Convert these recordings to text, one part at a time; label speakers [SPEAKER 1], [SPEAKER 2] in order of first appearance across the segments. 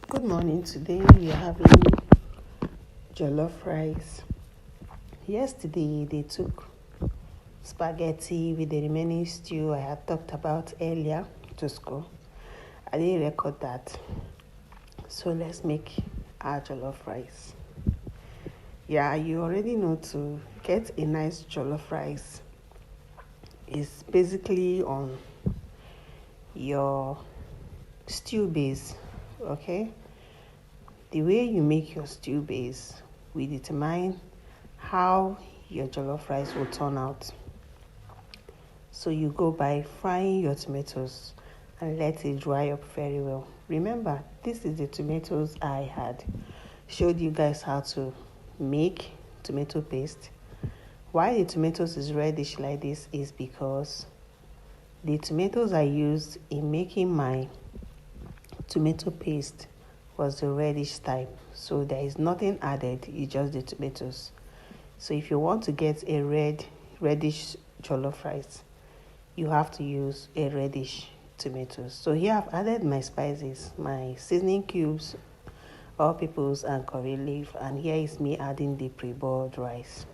[SPEAKER 1] Good morning. Today we are having jollof rice. Yesterday they took spaghetti with the remaining stew I had talked about earlier to school. I didn't record that. So let's make our jollof rice. Yeah, you already know to get a nice jollof rice is basically on your stew base, okay? The way you make your stew base will determine how your jollof rice will turn out. So you go by frying your tomatoes and let it dry up very well. Remember, this is the tomatoes I had showed you guys how to make tomato paste. Why the tomatoes is reddish like this is because the tomatoes I used in making my tomato paste was the reddish type. So there is nothing added, it's just the tomatoes. So if you want to get a reddish jollof rice, you have to use a reddish tomatoes. So here I've added my spices, my seasoning cubes, all-purpose and curry leaf, and here is me adding the pre-boiled rice.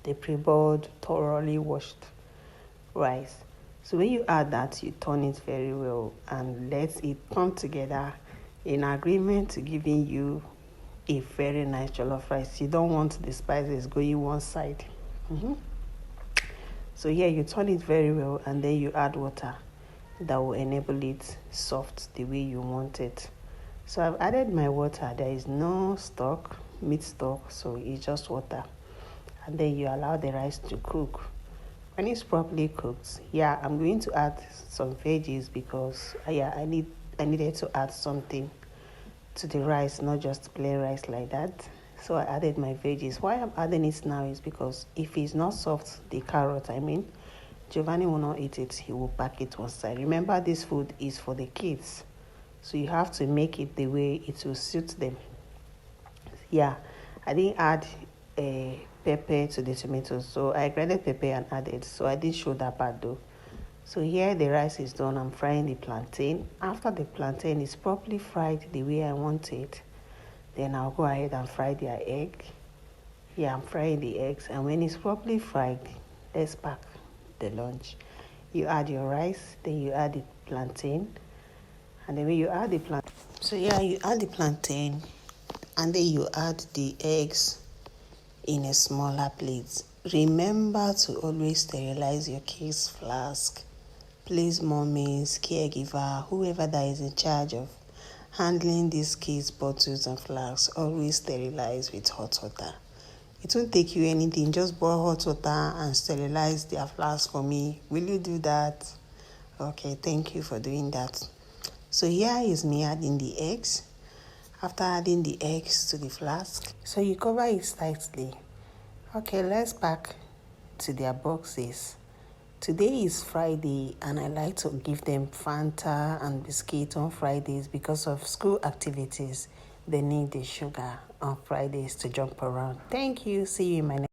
[SPEAKER 1] The pre-boiled, thoroughly washed rice. So when you add that, you turn it very well and let it come together in agreement to giving you a very nice jollof rice. You don't want the spices going one side. So here you turn it very well and then you add water that will enable it soft the way you want it. So I've added my water. There is no stock, meat stock, so it's just water. And then you allow the rice to cook. When it's properly cooked, I'm going to add some veggies because I needed to add something to the rice, not just plain rice like that. So I added my veggies. Why I'm adding it now is because if it's not soft, the carrot, Giovanni will not eat it. He will pack it one side. Remember, this food is for the kids, so you have to make it the way it will suit them. I didn't add pepper to the tomatoes, so I grated pepper and added. So I didn't show that part though. So here the rice is done. I'm frying the plantain. After the plantain is properly fried the way I want it, then I'll go ahead and fry their egg. I'm frying the eggs, and when it's properly fried, let's pack the lunch. You add your rice, then you add the plantain, and then when you add the plantain, you add the plantain, and then you add the eggs in a smaller plate. Remember to always sterilize your case flask. Please, mommies, caregiver, whoever that is in charge of handling these case bottles and flasks, always sterilize with hot water. It won't take you anything. Just boil hot water and sterilize their flask for me. Will you do that? Okay, thank you for doing that. So here is me adding the eggs. After adding the eggs to the flask, so you cover it tightly. Okay, let's pack to their boxes. Today is Friday and I like to give them Fanta and biscuit on Fridays because of school activities. They need the sugar on Fridays to jump around. Thank you. See you in my next